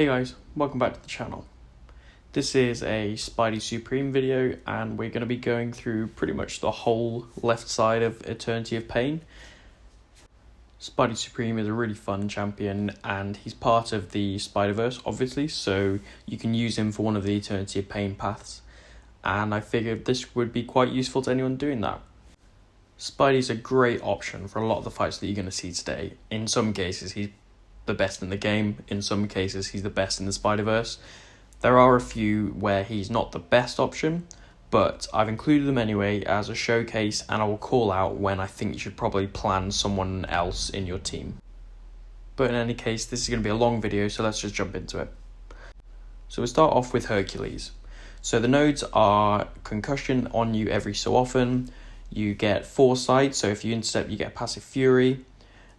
Hey guys, welcome back to the channel. This is a Spidey Supreme video and we're going to be going through pretty much the whole left side of Eternity of Pain. Spidey Supreme is a really fun champion and he's part of the Spider-Verse obviously, so you can use him for one of the Eternity of Pain paths, and I figured this would be quite useful to anyone doing that. Spidey's a great option for a lot of the fights that you're going to see today. In some cases he's the best in the game, in some cases he's the best in the Spider-Verse. There are a few where he's not the best option, but I've included them anyway as a showcase, and I will call out when I think you should probably plan someone else in your team. But in any case, this is going to be a long video, so let's just jump into it. So we'll start off with Hercules. So the nodes are concussion on you every so often, you get foresight, so if you intercept you get passive fury.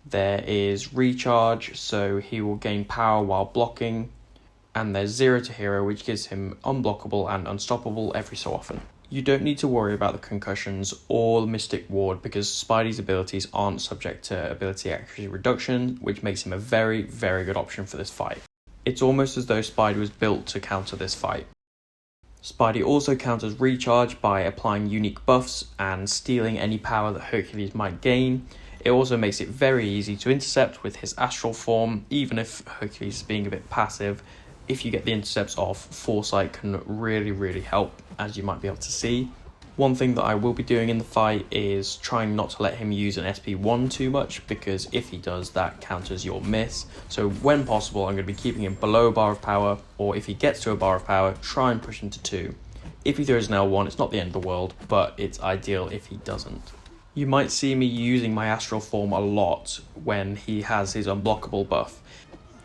There is recharge, so he will gain power while blocking, and there's 0 to hero, which gives him unblockable and unstoppable every so often. You don't need to worry about the concussions or the Mystic Ward because Spidey's abilities aren't subject to ability accuracy reduction, which makes him a very, very good option for this fight. It's almost as though Spidey was built to counter this fight. Spidey also counters recharge by applying unique buffs and stealing any power that Hercules might gain. It also makes it very easy to intercept with his astral form, even if Hercules is being a bit passive. If you get the intercepts off, foresight can really help, as you might be able to see. One thing that I will be doing in the fight is trying not to let him use an SP1 too much, because if he does, that counters your miss. So when possible, I'm going to be keeping him below a bar of power, or if he gets to a bar of power, try and push him to 2. If he throws an L1, it's not the end of the world, but it's ideal if he doesn't. You might see me using my astral form a lot when he has his unblockable buff,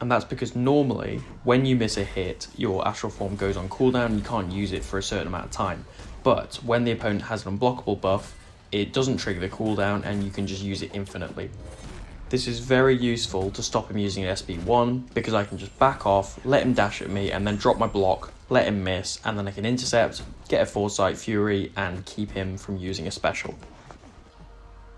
and that's because normally when you miss a hit, your astral form goes on cooldown and you can't use it for a certain amount of time. But when the opponent has an unblockable buff, it doesn't trigger the cooldown and you can just use it infinitely. This is very useful to stop him using an SB1 because I can just back off, let him dash at me and then drop my block, let him miss, and then I can intercept, get a foresight fury and keep him from using a special.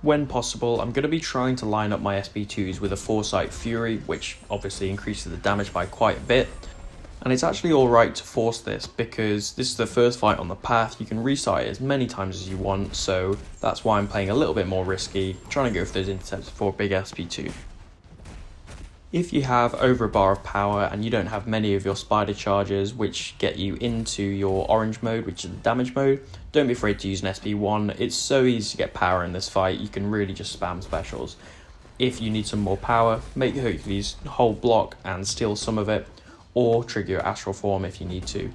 When possible, I'm going to be trying to line up my SB2s with a Foresight Fury, which obviously increases the damage by quite a bit. And it's actually alright to force this, because this is the first fight on the path, you can restart it as many times as you want, so that's why I'm playing a little bit more risky, trying to go for those intercepts for a big SB2. If you have over a bar of power and you don't have many of your spider charges which get you into your orange mode, which is the damage mode, don't be afraid to use an SB1. It's so easy to get power in this fight, you can really just spam specials. If you need some more power, make Hercules hold block and steal some of it, or trigger your astral form if you need to.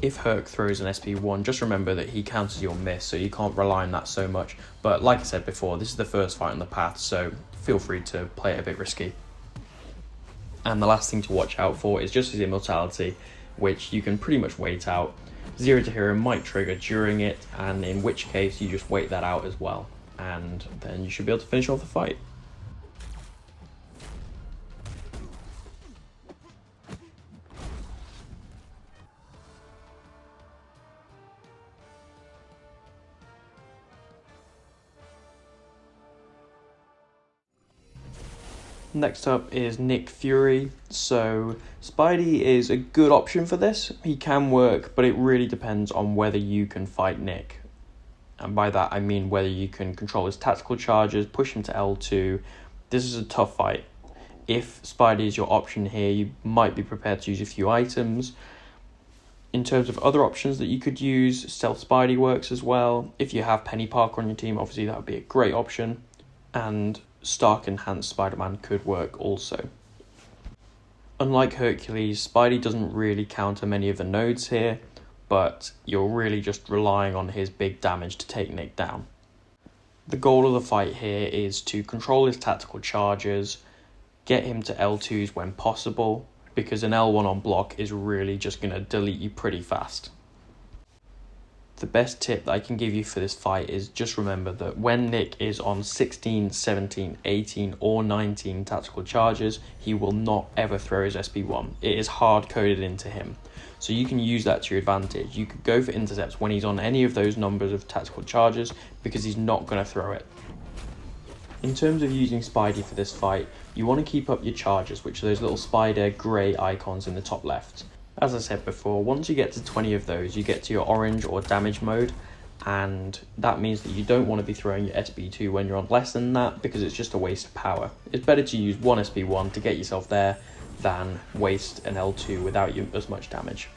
If Herc throws an SP1, just remember that he counters your miss, so you can't rely on that so much. But like I said before, this is the first fight on the path, so feel free to play it a bit risky. And the last thing to watch out for is just his immortality, which you can pretty much wait out. 0 to hero might trigger during it, and in which case you just wait that out as well, and then you should be able to finish off the fight. Next up is Nick Fury. So Spidey is a good option for this. He can work, but it really depends on whether you can fight Nick. And by that I mean whether you can control his tactical charges, push him to L2. This is a tough fight. If Spidey is your option here, you might be prepared to use a few items. In terms of other options that you could use, Stealth Spidey works as well. If you have Penny Parker on your team, obviously that would be a great option. And Stark Enhanced Spider-Man could work also. Unlike Hercules, Spidey doesn't really counter many of the nodes here, but you're really just relying on his big damage to take Nick down. The goal of the fight here is to control his tactical charges, get him to L2s when possible, because an L1 on block is really just going to delete you pretty fast. The best tip that I can give you for this fight is just remember that when Nick is on 16, 17, 18 or 19 tactical charges, he will not ever throw his SB1. It is hard coded into him. So you can use that to your advantage. You could go for intercepts when he's on any of those numbers of tactical charges because he's not going to throw it. In terms of using Spidey for this fight, you want to keep up your charges, which are those little spider grey icons in the top left. As I said before, once you get to 20 of those, you get to your orange or damage mode, and that means that you don't want to be throwing your SB2 when you're on less than that, because it's just a waste of power. It's better to use one SB1 to get yourself there than waste an L2 without as much damage.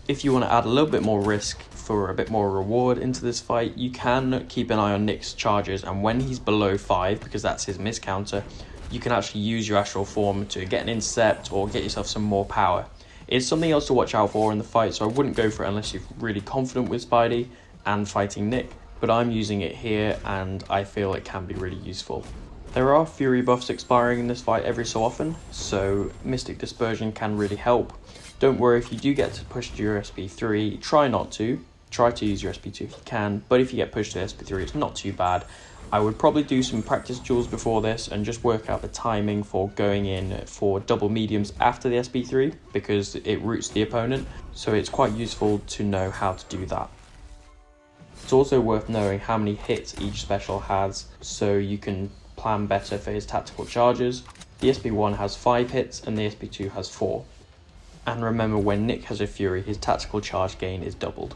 If you want to add a little bit more risk for a bit more reward into this fight, you can keep an eye on Nick's charges, and when he's below 5, because that's his miss counter, you can actually use your astral form to get an intercept or get yourself some more power. It's something else to watch out for in the fight, so I wouldn't go for it unless you're really confident with Spidey and fighting Nick, but I'm using it here and I feel it can be really useful. There are Fury buffs expiring in this fight every so often, so Mystic Dispersion can really help. Don't worry if you do get to push to your SB3, try to use your SB2 if you can, but if you get pushed to SB3 it's not too bad. I would probably do some practice duels before this and just work out the timing for going in for double mediums after the SB3, because it roots the opponent, so it's quite useful to know how to do that. It's also worth knowing how many hits each special has, so you can plan better for his tactical charges. The SB1 has 5 hits and the SB2 has 4. And remember, when Nick has a Fury, his tactical charge gain is doubled.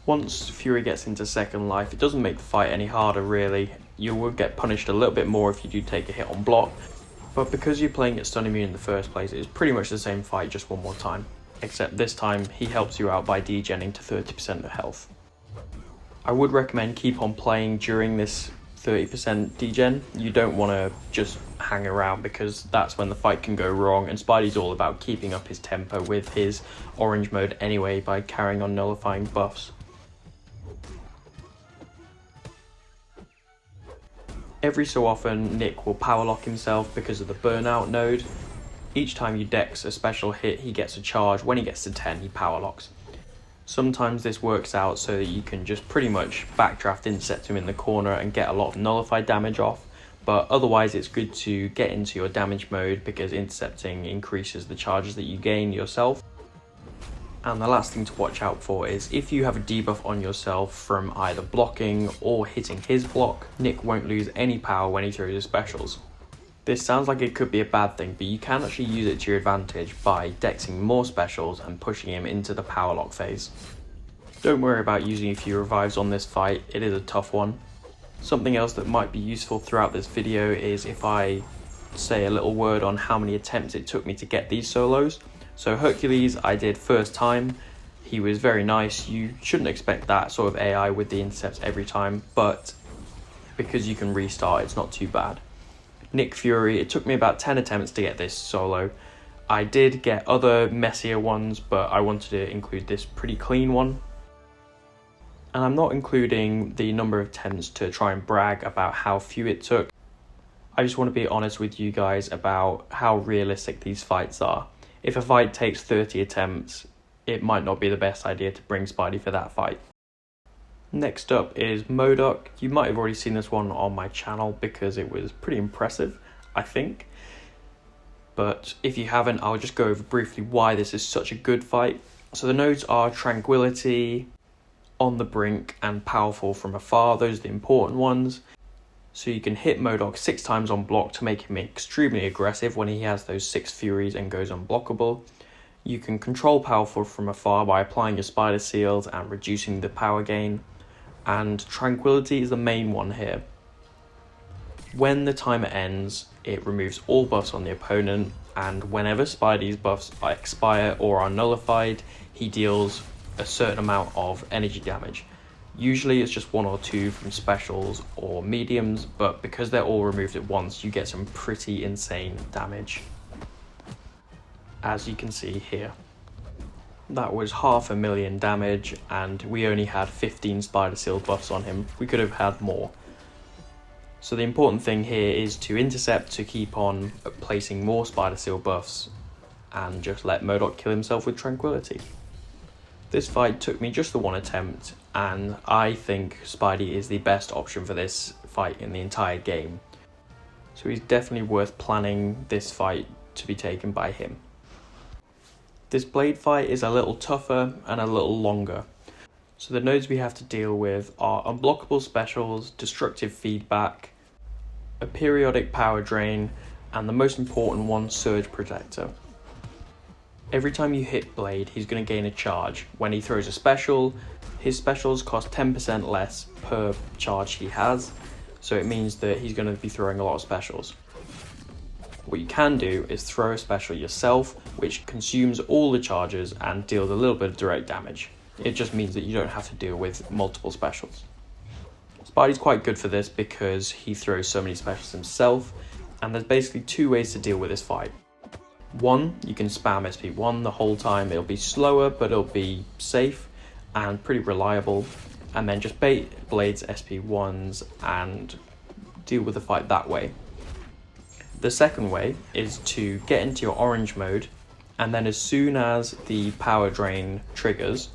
Once Fury gets into second life, it doesn't make the fight any harder really. You will get punished a little bit more if you do take a hit on block, but because you're playing at stun immune in the first place, it's pretty much the same fight just one more time. Except this time, he helps you out by degenning to 30% of health. I would recommend keep on playing during this 30% degen. You don't want to just hang around, because that's when the fight can go wrong, and Spidey's all about keeping up his tempo with his orange mode anyway by carrying on nullifying buffs. Every so often Nick will power lock himself because of the burnout node. Each time you dex a special hit he gets a charge. When he gets to 10 he power locks. Sometimes this works out so that you can just pretty much backdraft intercept him in the corner and get a lot of nullified damage off, but otherwise it's good to get into your damage mode because intercepting increases the charges that you gain yourself. And the last thing to watch out for is if you have a debuff on yourself from either blocking or hitting his block, Nick won't lose any power when he throws his specials. This sounds like it could be a bad thing, but you can actually use it to your advantage by dexing more specials and pushing him into the power lock phase. Don't worry about using a few revives on this fight, it is a tough one. Something else that might be useful throughout this video is if I say a little word on how many attempts it took me to get these solos. So Hercules I did first time, he was very nice. You shouldn't expect that sort of AI with the intercepts every time, but because you can restart it's not too bad. Nick Fury, it took me about 10 attempts to get this solo. I did get other messier ones, but I wanted to include this pretty clean one. And I'm not including the number of attempts to try and brag about how few it took. I just want to be honest with you guys about how realistic these fights are. If a fight takes 30 attempts, it might not be the best idea to bring Spidey for that fight. Next up is MODOK. You might have already seen this one on my channel because it was pretty impressive, I think. But if you haven't, I'll just go over briefly why this is such a good fight. So the nodes are Tranquility, On the Brink, and Powerful from Afar. Those are the important ones. So you can hit MODOK 6 times on block to make him extremely aggressive when he has those 6 Furies and goes unblockable. You can control Powerful from Afar by applying your Spider Seals and reducing the power gain. And Tranquility is the main one here. When the timer ends, it removes all buffs on the opponent, and whenever Spidey's buffs expire or are nullified, he deals a certain amount of energy damage. Usually it's just 1 or 2 from specials or mediums, but because they're all removed at once, you get some pretty insane damage, as you can see here. That was 500,000 damage, and we only had 15 Spider Seal buffs on him. We could have had more. So the important thing here is to intercept to keep on placing more Spider Seal buffs and just let MODOK kill himself with Tranquility. This fight took me just the 1 attempt, and I think Spidey is the best option for this fight in the entire game. So he's definitely worth planning this fight to be taken by him. This blade fight is a little tougher and a little longer. So the nodes we have to deal with are unblockable specials, destructive feedback, a periodic power drain, and the most important one, Surge Protector. Every time you hit Blade, he's going to gain a charge. When he throws a special, his specials cost 10% less per charge he has, so it means that he's going to be throwing a lot of specials. What you can do is throw a special yourself, which consumes all the charges and deals a little bit of direct damage. It just means that you don't have to deal with multiple specials. Spidey's quite good for this because he throws so many specials himself, and there's basically two ways to deal with this fight. One, you can spam SP1 the whole time. It'll be slower, but it'll be safe and pretty reliable, and then just bait Blade's SP1s and deal with the fight that way. The second way is to get into your orange mode, and then as soon as the power drain triggers,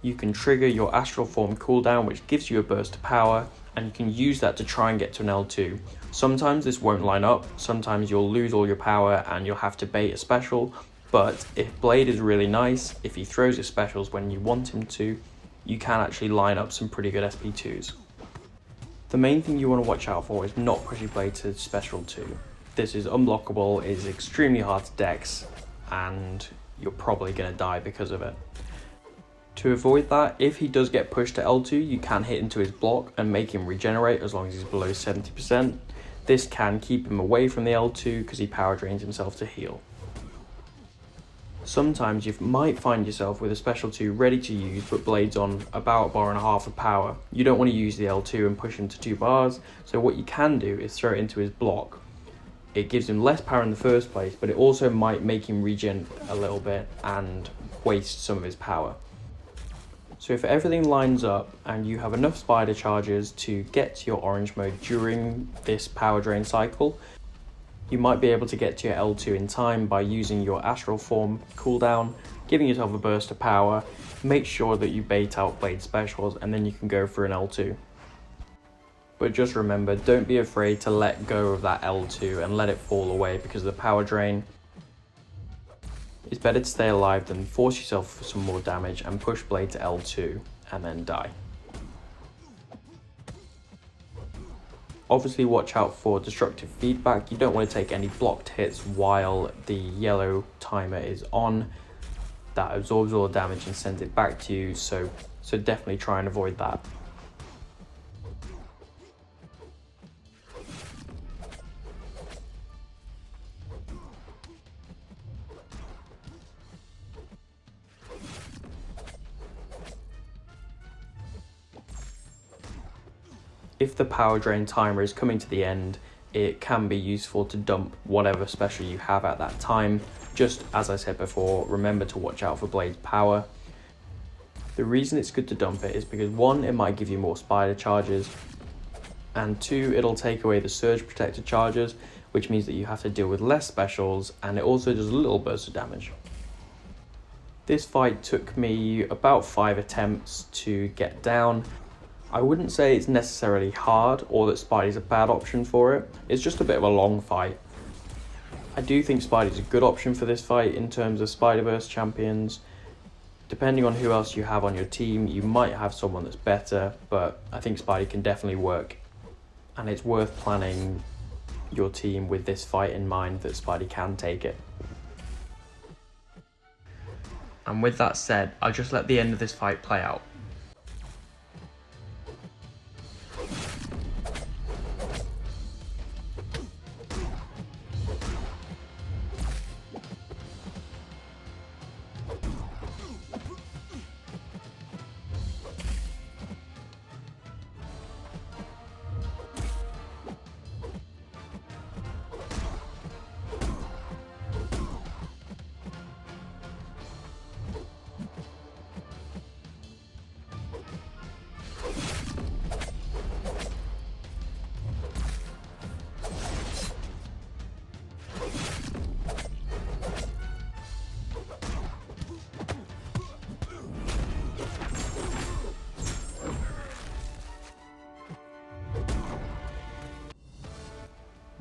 you can trigger your astral form cooldown, which gives you a burst of power, and you can use that to try and get to an L2. Sometimes this won't line up, sometimes you'll lose all your power and you'll have to bait a special, but if Blade is really nice, if he throws his specials when you want him to, you can actually line up some pretty good SP2s. The main thing you want to watch out for is not pushing Blade to special 2. This is unblockable, it is extremely hard to dex, and you're probably going to die because of it. To avoid that, if he does get pushed to L2, you can hit into his block and make him regenerate as long as he's below 70%. This can keep him away from the L2 because he power drains himself to heal. Sometimes you might find yourself with a special 2 ready to use, but Blade's on about 1.5 bars of power. You don't want to use the L2 and push him to 2 bars, so what you can do is throw it into his block. It gives him less power in the first place, but it also might make him regen a little bit and waste some of his power. So if everything lines up and you have enough spider charges to get to your orange mode during this power drain cycle, you might be able to get to your L2 in time by using your astral form cooldown, giving yourself a burst of power, make sure that you bait out Blade specials, and then you can go for an L2. But just remember, don't be afraid to let go of that L2 and let it fall away because of the power drain. It's better to stay alive than force yourself for some more damage and push Blade to L2 and then die. Obviously watch out for destructive feedback. You don't want to take any blocked hits while the yellow timer is on. That absorbs all the damage and sends it back to you, so definitely try and avoid that. If the power drain timer is coming to the end, it can be useful to dump whatever special you have at that time. Just as I said before, remember to watch out for Blade's power. The reason it's good to dump it is because 1, it might give you more spider charges, and 2, it'll take away the surge protector charges, which means that you have to deal with less specials, and it also does a little burst of damage. This fight took me about 5 attempts to get down. I wouldn't say it's necessarily hard or that Spidey's a bad option for it, it's just a bit of a long fight. I do think Spidey's a good option for this fight in terms of Spider-Verse champions. Depending on who else you have on your team, you might have someone that's better, but I think Spidey can definitely work. And it's worth planning your team with this fight in mind that Spidey can take it. And with that said, I'll just let the end of this fight play out.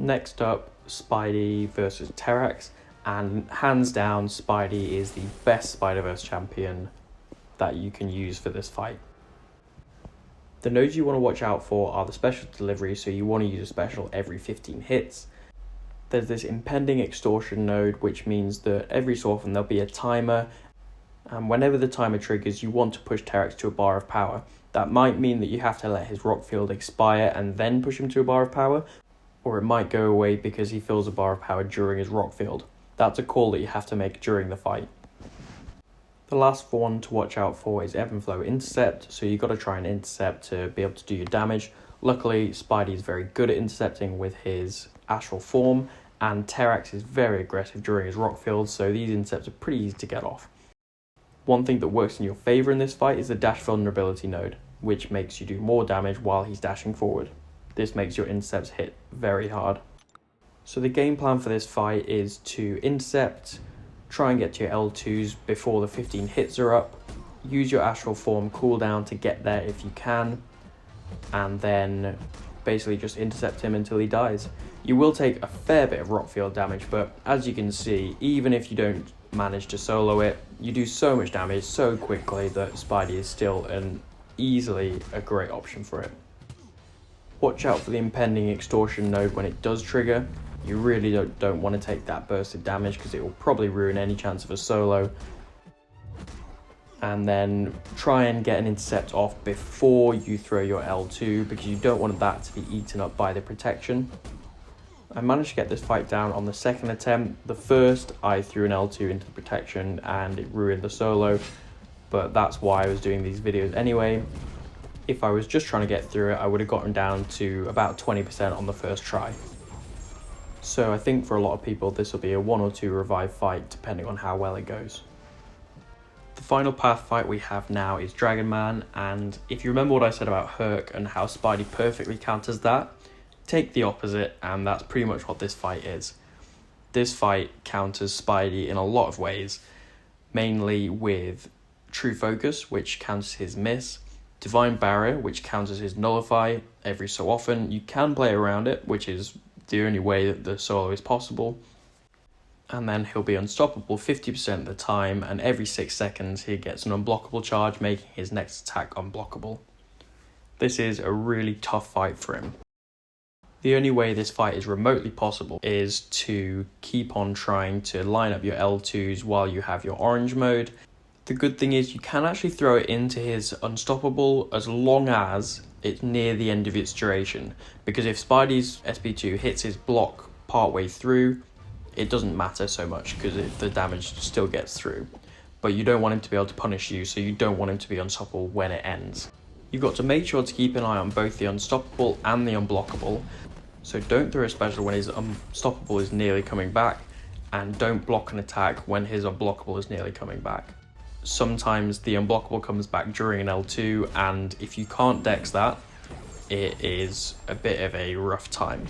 Next up, Spidey versus Terrax, and hands down, Spidey is the best Spider-Verse champion that you can use for this fight. The nodes you want to watch out for are the special delivery, so you want to use a special every 15 hits. There's this impending extortion node, which means that every so often there'll be a timer, and whenever the timer triggers, you want to push Terrax to a bar of power. That might mean that you have to let his rock field expire and then push him to a bar of power, or it might go away because he fills a bar of power during his rock field. That's a call that you have to make during the fight. The last one to watch out for is ebb and flow intercept, so you've got to try and intercept to be able to do your damage. Luckily, Spidey is very good at intercepting with his astral form, and Terrax is very aggressive during his rock field, so these intercepts are pretty easy to get off. One thing that works in your favour in this fight is the dash vulnerability node, which makes you do more damage while he's dashing forward. This makes your intercepts hit very hard. So the game plan for this fight is to intercept, try and get to your L2s before the 15 hits are up, use your astral form cooldown to get there if you can, and then basically just intercept him until he dies. You will take a fair bit of rock field damage, but as you can see, even if you don't manage to solo it, you do so much damage so quickly that Spidey is still easily a great option for it. Watch out for the impending extortion node when it does trigger. You really don't want to take that burst of damage because it will probably ruin any chance of a solo. And then try and get an intercept off before you throw your L2 because you don't want that to be eaten up by the protection. I managed to get this fight down on the second attempt. The first, I threw an L2 into the protection and it ruined the solo, but that's why I was doing these videos anyway. If I was just trying to get through it, I would have gotten down to about 20% on the first try. So I think for a lot of people, this will be a 1 or 2 revive fight, depending on how well it goes. The final path fight we have now is Dragon Man, and if you remember what I said about Herc and how Spidey perfectly counters that, take the opposite, and that's pretty much what this fight is. This fight counters Spidey in a lot of ways, mainly with True Focus, which counters his miss, Divine Barrier, which counters his nullify every so often. You can play around it, which is the only way that the solo is possible. And then he'll be unstoppable 50% of the time, and every 6 seconds he gets an unblockable charge, making his next attack unblockable. This is a really tough fight for him. The only way this fight is remotely possible is to keep on trying to line up your L2s while you have your orange mode. The good thing is you can actually throw it into his unstoppable as long as it's near the end of its duration, because if Spidey's SP2 hits his block partway through, it doesn't matter so much because the damage still gets through. But you don't want him to be able to punish you, so you don't want him to be unstoppable when it ends. You've got to make sure to keep an eye on both the unstoppable and the unblockable, so don't throw a special when his unstoppable is nearly coming back, and don't block an attack when his unblockable is nearly coming back. Sometimes the unblockable comes back during an L2, and if you can't dex that, it is a bit of a rough time.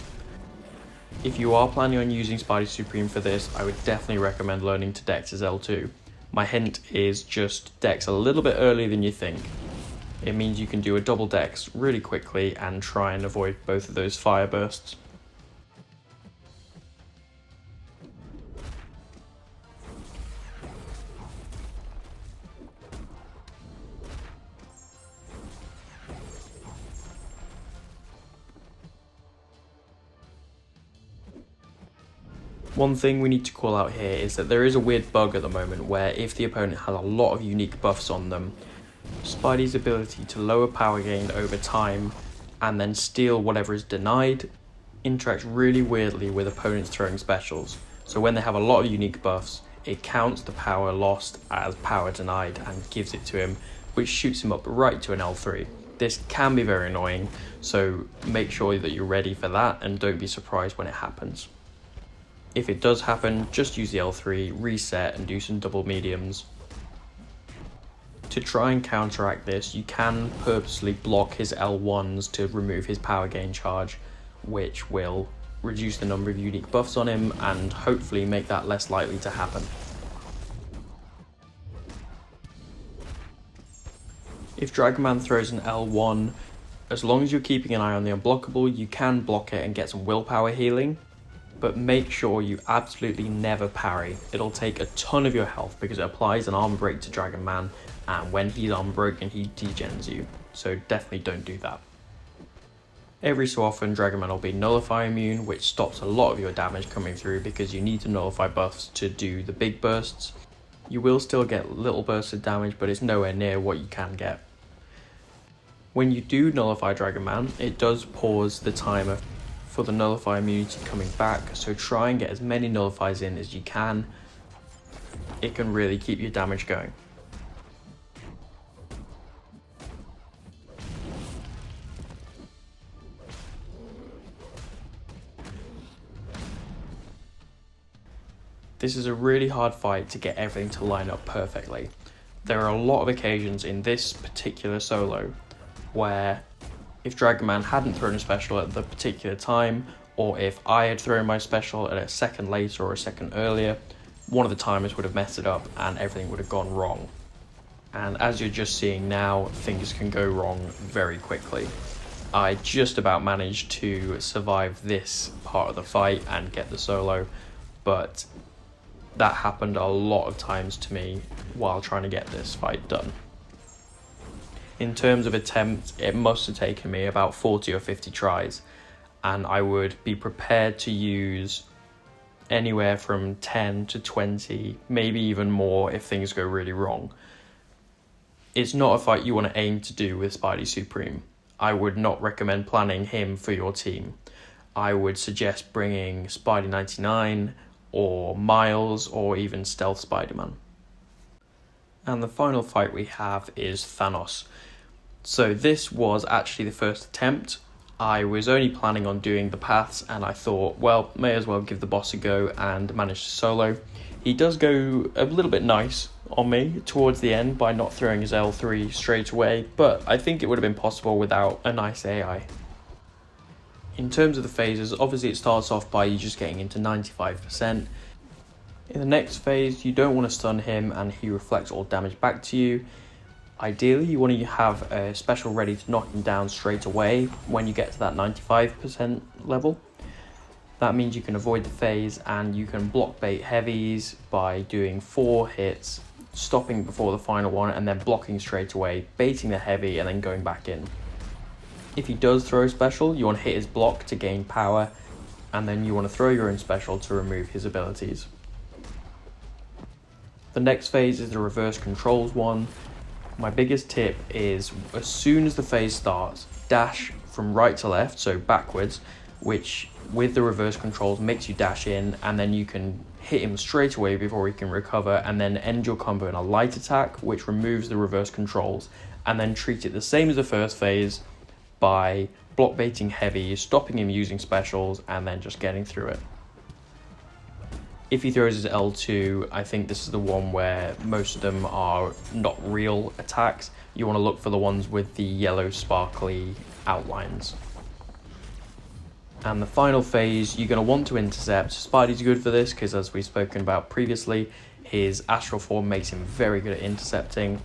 If you are planning on using Spidey Supreme for this, I would definitely recommend learning to dex his L2. My hint is just dex a little bit earlier than you think. It means you can do a double dex really quickly and try and avoid both of those fire bursts. One thing we need to call out here is that there is a weird bug at the moment where if the opponent has a lot of unique buffs on them, Spidey's ability to lower power gain over time and then steal whatever is denied interacts really weirdly with opponents throwing specials. So when they have a lot of unique buffs, it counts the power lost as power denied and gives it to him, which shoots him up right to an L3. This can be very annoying, so make sure that you're ready for that and don't be surprised when it happens. If it does happen, just use the L3, reset and do some double mediums. To try and counteract this, you can purposely block his L1s to remove his power gain charge, which will reduce the number of unique buffs on him and hopefully make that less likely to happen. If Dragon Man throws an L1, as long as you're keeping an eye on the unblockable, you can block it and get some willpower healing. but make sure you absolutely never parry. It'll take a ton of your health because it applies an armor break to Dragon Man, and when he's armor broken, he degens you. So definitely don't do that. Every so often, Dragon Man will be Nullify immune, which stops a lot of your damage coming through because you need to Nullify buffs to do the big bursts. You will still get little bursts of damage, but it's nowhere near what you can get. When you do Nullify Dragon Man, it does pause the timer for the Nullify immunity coming back, so try and get as many Nullifies in as you can. It can really keep your damage going. This is a really hard fight to get everything to line up perfectly. There are a lot of occasions in this particular solo where if Dragon Man hadn't thrown a special at the particular time, or if I had thrown my special at a second later or a second earlier, one of the timers would have messed it up and everything would have gone wrong. And as you're just seeing now, things can go wrong very quickly. I just about managed to survive this part of the fight and get the solo, but that happened a lot of times to me while trying to get this fight done. In terms of attempts, it must have taken me about 40 or 50 tries, and I would be prepared to use anywhere from 10 to 20, maybe even more if things go really wrong. It's not a fight you want to aim to do with Spidey Supreme. I would not recommend planning him for your team. I would suggest bringing Spidey 99 or Miles or even Stealth Spider-Man. And the final fight we have is Thanos. So this was actually the first attempt. I was only planning on doing the paths and I thought, well, may as well give the boss a go and manage to solo. He does go a little bit nice on me towards the end by not throwing his L3 straight away, but I think it would have been possible without a nice AI. In terms of the phases, obviously it starts off by you just getting into 95%. In the next phase, you don't want to stun him and he reflects all damage back to you. Ideally, you want to have a special ready to knock him down straight away when you get to that 95% level. That means you can avoid the phase and you can block bait heavies by doing 4 hits, stopping before the final one and then blocking straight away, baiting the heavy and then going back in. If he does throw a special, you want to hit his block to gain power, and then you want to throw your own special to remove his abilities. The next phase is the reverse controls one. My biggest tip is as soon as the phase starts, dash from right to left, so backwards, which with the reverse controls makes you dash in, and then you can hit him straight away before he can recover, and then end your combo in a light attack, which removes the reverse controls, and then treat it the same as the first phase by block baiting heavy, stopping him using specials, and then just getting through it. If he throws his L2, I think this is the one where most of them are not real attacks. You want to look for the ones with the yellow sparkly outlines. And the final phase, you're going to want to intercept. Spidey's good for this because, as we've spoken about previously, his astral form makes him very good at intercepting.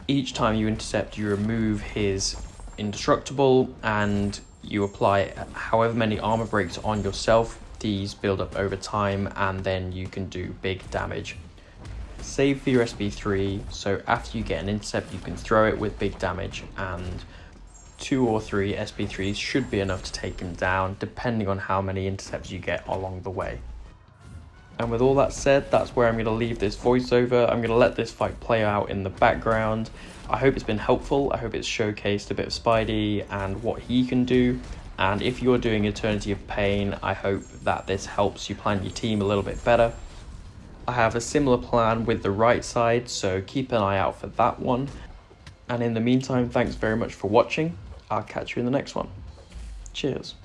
Each time you intercept, you remove his indestructible and you apply however many armor breaks on yourself. These build up over time and then you can do big damage. Save for your SB3, so after you get an intercept you can throw it with big damage, and 2 or 3 SB3s should be enough to take him down depending on how many intercepts you get along the way. And with all that said, that's where I'm going to leave this voiceover. I'm going to let this fight play out in the background. I hope it's been helpful. I hope it's showcased a bit of Spidey and what he can do. And if you're doing Eternity of Pain, I hope that this helps you plan your team a little bit better. I have a similar plan with the right side, so keep an eye out for that one. And in the meantime, thanks very much for watching. I'll catch you in the next one. Cheers.